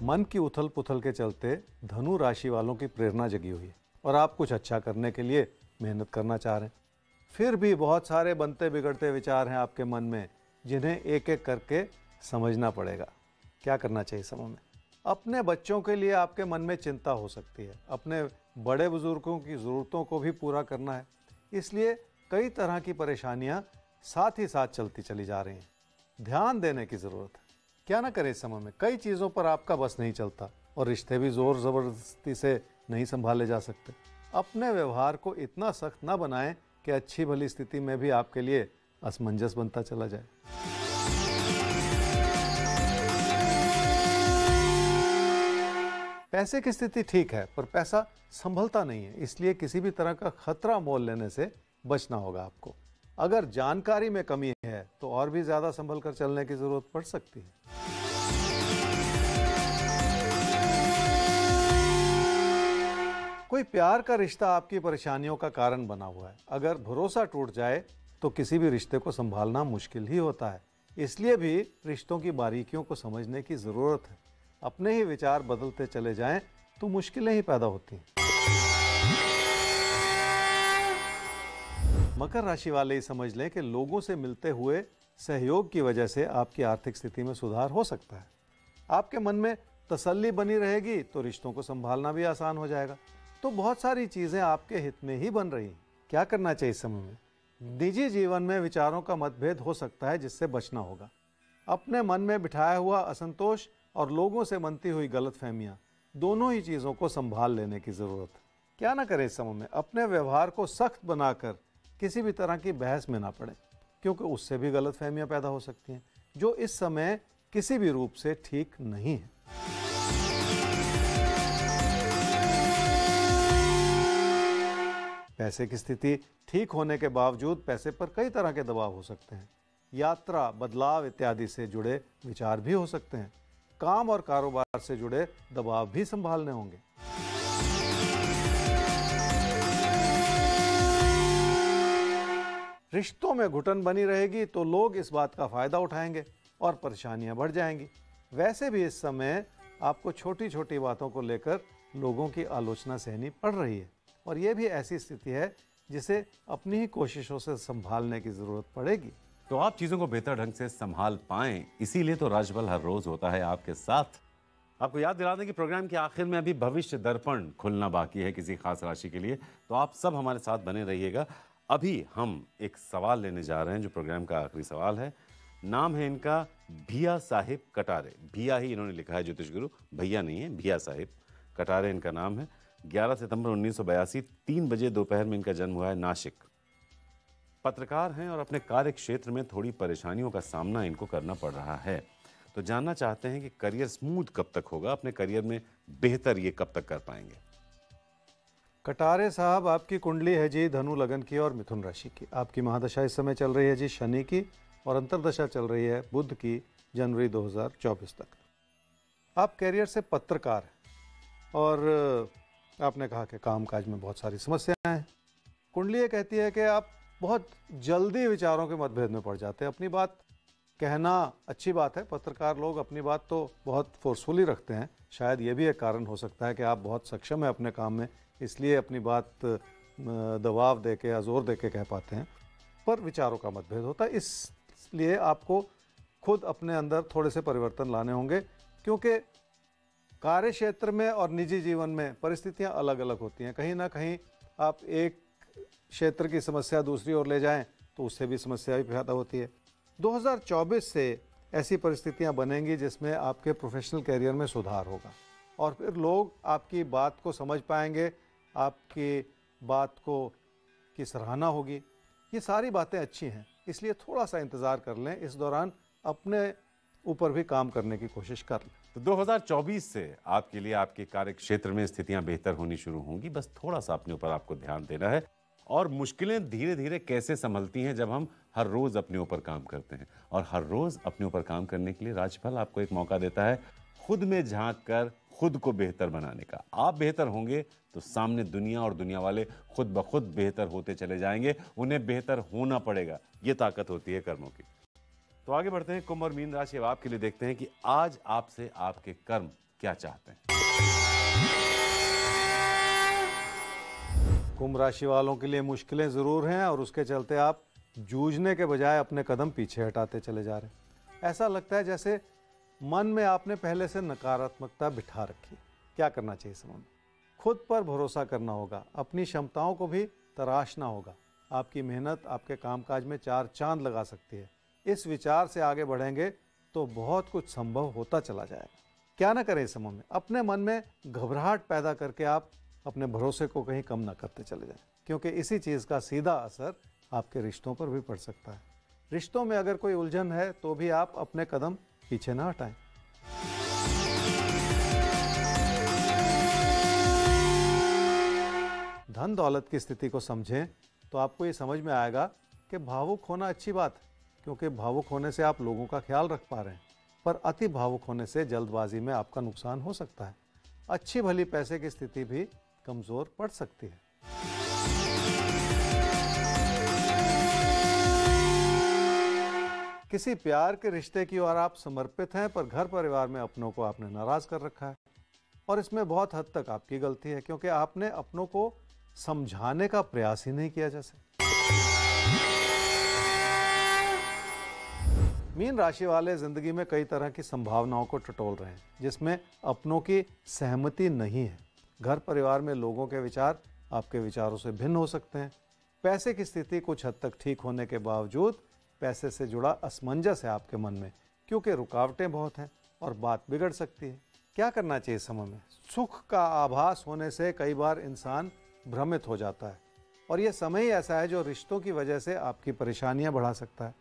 मन की उथल पुथल के चलते धनु राशि वालों की प्रेरणा जगी हुई है और आप कुछ अच्छा करने के लिए मेहनत करना चाह रहे हैं। फिर भी बहुत सारे बनते बिगड़ते विचार हैं आपके मन में, जिन्हें एक एक करके समझना पड़ेगा। क्या करना चाहिए समय में? अपने बच्चों के लिए आपके मन में चिंता हो सकती है, अपने बड़े बुजुर्गों की ज़रूरतों को भी पूरा करना है, इसलिए कई तरह की परेशानियां साथ ही साथ चलती चली जा रही हैं। ध्यान देने की ज़रूरत है। क्या ना करें इस समय में? कई चीज़ों पर आपका बस नहीं चलता और रिश्ते भी ज़ोर ज़बरदस्ती से नहीं संभाले जा सकते। अपने व्यवहार को इतना सख्त ना बनाएं कि अच्छी भली स्थिति में भी आपके लिए असमंजस बनता चला जाए। पैसे की स्थिति ठीक है, पर पैसा संभलता नहीं है, इसलिए किसी भी तरह का खतरा मोल लेने से बचना होगा आपको। अगर जानकारी में कमी है तो और भी ज्यादा संभल कर चलने की जरूरत पड़ सकती है। कोई प्यार का रिश्ता आपकी परेशानियों का कारण बना हुआ है। अगर भरोसा टूट जाए तो किसी भी रिश्ते को संभालना मुश्किल ही होता है, इसलिए भी रिश्तों की बारीकियों को समझने की जरूरत है। अपने ही विचार बदलते चले जाएं तो मुश्किलें ही पैदा होती हैं। मकर राशि वाले ही समझ लें कि लोगों से मिलते हुए सहयोग की वजह से आपकी आर्थिक स्थिति में सुधार हो सकता है। आपके मन में तसल्ली बनी रहेगी तो रिश्तों को संभालना भी आसान हो जाएगा। तो बहुत सारी चीजें आपके हित में ही बन रही हैं। क्या करना चाहिए इस समय में? निजी जीवन में विचारों का मतभेद हो सकता है, जिससे बचना होगा। अपने मन में बिठाया हुआ असंतोष और लोगों से बनती हुई गलतफहमियां, दोनों ही चीजों को संभाल लेने की जरूरत है। क्या ना करें इस समय में? अपने व्यवहार को सख्त बनाकर किसी भी तरह की बहस में ना पड़े, क्योंकि उससे भी गलतफहमियां पैदा हो सकती हैं, जो इस समय किसी भी रूप से ठीक नहीं है। पैसे की स्थिति ठीक होने के बावजूद पैसे पर कई तरह के दबाव हो सकते हैं। यात्रा, बदलाव इत्यादि से जुड़े विचार भी हो सकते हैं। काम और कारोबार से जुड़े दबाव भी संभालने होंगे। रिश्तों में घुटन बनी रहेगी तो लोग इस बात का फायदा उठाएंगे और परेशानियां बढ़ जाएंगी। वैसे भी इस समय आपको छोटी छोटी बातों को लेकर लोगों की आलोचना सहनी पड़ रही है, और यह भी ऐसी स्थिति है जिसे अपनी ही कोशिशों से संभालने की जरूरत पड़ेगी। तो आप चीजों को बेहतर ढंग से संभाल पाएं, इसीलिए तो राशिफल हर रोज होता है आपके साथ। आपको याद दिला दें कि प्रोग्राम के आखिर में अभी भविष्य दर्पण खुलना बाकी है किसी खास राशि के लिए, तो आप सब हमारे साथ बने रहिएगा। अभी हम एक सवाल लेने जा रहे हैं जो प्रोग्राम का आखिरी सवाल है। नाम है इनका भिया साहिब कटारे। भिया ही इन्होंने लिखा है ज्योतिष गुरु, भैया नहीं है, भिया साहिब कटारे इनका नाम है। 11 सितंबर 1982 3 बजे दोपहर में इनका जन्म हुआ है नासिक। पत्रकार हैं और अपने कार्य क्षेत्र में थोड़ी परेशानियों का सामना इनको करना पड़ रहा है। तो जानना चाहते हैं कि करियर स्मूथ कब तक होगा, अपने करियर में बेहतर ये कब तक कर पाएंगे। कटारे साहब, आपकी कुंडली है जी धनु लगन की और मिथुन राशि की। आपकी महादशा इस समय चल रही है जी शनि की, और अंतरदशा चल रही है बुध की, जनवरी 2024 तक। आप कैरियर से पत्रकार हैं और आपने कहा कि कामकाज में बहुत सारी समस्याएं हैं। कुंडली ये कहती है कि आप बहुत जल्दी विचारों के मतभेद में पड़ जाते हैं। अपनी बात कहना अच्छी बात है, पत्रकार लोग अपनी बात तो बहुत फोर्सफुली रखते हैं। शायद ये भी एक कारण हो सकता है कि आप बहुत सक्षम हैं अपने काम में, इसलिए अपनी बात दबाव दे के या जोर दे के कह पाते हैं, पर विचारों का मतभेद होता है। इसलिए आपको खुद अपने अंदर थोड़े से परिवर्तन लाने होंगे, क्योंकि कार्य क्षेत्र में और निजी जीवन में परिस्थितियां अलग अलग होती हैं। कहीं ना कहीं आप एक क्षेत्र की समस्या दूसरी ओर ले जाएं तो उससे भी समस्या भी पैदा होती है। 2024 से ऐसी परिस्थितियां बनेंगी जिसमें आपके प्रोफेशनल कैरियर में सुधार होगा, और फिर लोग आपकी बात को समझ पाएंगे, आपकी बात को की सराहना होगी। ये सारी बातें अच्छी हैं, इसलिए थोड़ा सा इंतज़ार कर लें। इस दौरान अपने ऊपर भी काम करने की कोशिश कर लें। तो 2024 से आपके लिए आपके कार्य क्षेत्र में स्थितियां बेहतर होनी शुरू होंगी। बस थोड़ा सा अपने ऊपर आपको ध्यान देना है। और मुश्किलें धीरे धीरे कैसे संभलती हैं जब हम हर रोज अपने ऊपर काम करते हैं। और हर रोज अपने ऊपर काम करने के लिए राशिफल आपको एक मौका देता है खुद में झांक कर खुद को बेहतर बनाने का। आप बेहतर होंगे तो सामने दुनिया और दुनिया वाले खुद ब खुद बेहतर होते चले जाएंगे। उन्हें बेहतर होना पड़ेगा, ये ताकत होती है कर्मों की। तो आगे बढ़ते हैं कुंभ और मीन राशि। अब आपके लिए देखते हैं कि आज आपसे आपके कर्म क्या चाहते हैं। कुंभ राशि वालों के लिए मुश्किलें ज़रूर हैं और उसके चलते आप जूझने के बजाय अपने कदम पीछे हटाते चले जा रहे हैं। ऐसा लगता है जैसे मन में आपने पहले से नकारात्मकता बिठा रखी। क्या करना चाहिए समय में? खुद पर भरोसा करना होगा, अपनी क्षमताओं को भी तराशना होगा। आपकी मेहनत आपके कामकाज में चार चांद लगा सकती है। इस विचार से आगे बढ़ेंगे तो बहुत कुछ संभव होता चला जाएगा। क्या ना करें इस समय में? अपने मन में घबराहट पैदा करके आप अपने भरोसे को कहीं कम ना करते चले जाएं, क्योंकि इसी चीज़ का सीधा असर आपके रिश्तों पर भी पड़ सकता है। रिश्तों में अगर कोई उलझन है तो भी आप अपने कदम पीछे ना हटाएं। धन दौलत की स्थिति को समझें तो आपको ये समझ में आएगा कि भावुक होना अच्छी बात है, क्योंकि भावुक होने से आप लोगों का ख्याल रख पा रहे हैं, पर अति भावुक होने से जल्दबाजी में आपका नुकसान हो सकता है। अच्छी भली पैसे की स्थिति भी कमज़ोर पड़ सकती है। किसी प्यार के रिश्ते की ओर आप समर्पित हैं, पर घर परिवार में अपनों को आपने नाराज कर रखा है और इसमें बहुत हद तक आपकी गलती है, क्योंकि आपने अपनों को समझाने का प्रयास ही नहीं किया। जैसे मीन राशि वाले जिंदगी में कई तरह की संभावनाओं को टटोल रहे हैं, जिसमें अपनों की सहमति नहीं है। घर परिवार में लोगों के विचार आपके विचारों से भिन्न हो सकते हैं। पैसे की स्थिति कुछ हद तक ठीक होने के बावजूद पैसे से जुड़ा असमंजस है आपके मन में, क्योंकि रुकावटें बहुत हैं और बात बिगड़ सकती है। क्या करना चाहिए समय में? सुख का आभास होने से कई बार इंसान भ्रमित हो जाता है और यह समय ही ऐसा है जो रिश्तों की वजह से आपकी परेशानियां बढ़ा सकता है।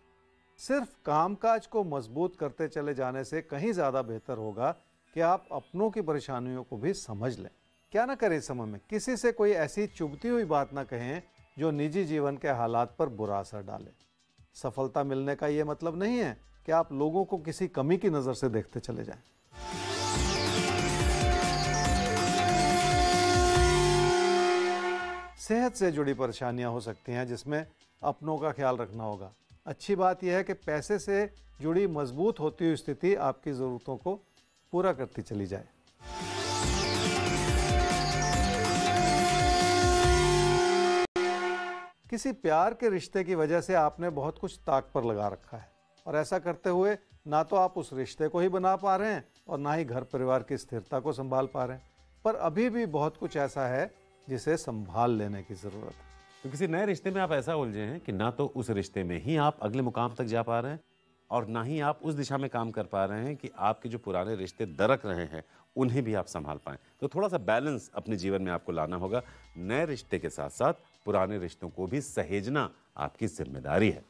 सिर्फ कामकाज को मजबूत करते चले जाने से कहीं ज़्यादा बेहतर होगा कि आप अपनों की परेशानियों को भी समझ लें। क्या ना करें इस समय में? किसी से कोई ऐसी चुभती हुई बात ना कहें जो निजी जीवन के हालात पर बुरा असर डाले। सफलता मिलने का ये मतलब नहीं है कि आप लोगों को किसी कमी की नज़र से देखते चले जाएं। सेहत से जुड़ी परेशानियां हो सकती हैं, जिसमें अपनों का ख्याल रखना होगा। अच्छी बात यह है कि पैसे से जुड़ी मजबूत होती हुई स्थिति आपकी ज़रूरतों को पूरा करती चली जाए। किसी प्यार के रिश्ते की वजह से आपने बहुत कुछ ताक पर लगा रखा है और ऐसा करते हुए ना तो आप उस रिश्ते को ही बना पा रहे हैं और ना ही घर परिवार की स्थिरता को संभाल पा रहे हैं। पर अभी भी बहुत कुछ ऐसा है जिसे संभाल लेने की ज़रूरत है। तो किसी नए रिश्ते में आप ऐसा उलझे हैं कि ना तो उस रिश्ते में ही आप अगले मुकाम तक जा पा रहे हैं और ना ही आप उस दिशा में काम कर पा रहे हैं कि आपके जो पुराने रिश्ते दरक रहे हैं उन्हें भी आप संभाल पाएं। तो थोड़ा सा बैलेंस अपने जीवन में आपको लाना होगा। नए रिश्ते के साथ साथ पुराने रिश्तों को भी सहेजना आपकी जिम्मेदारी है।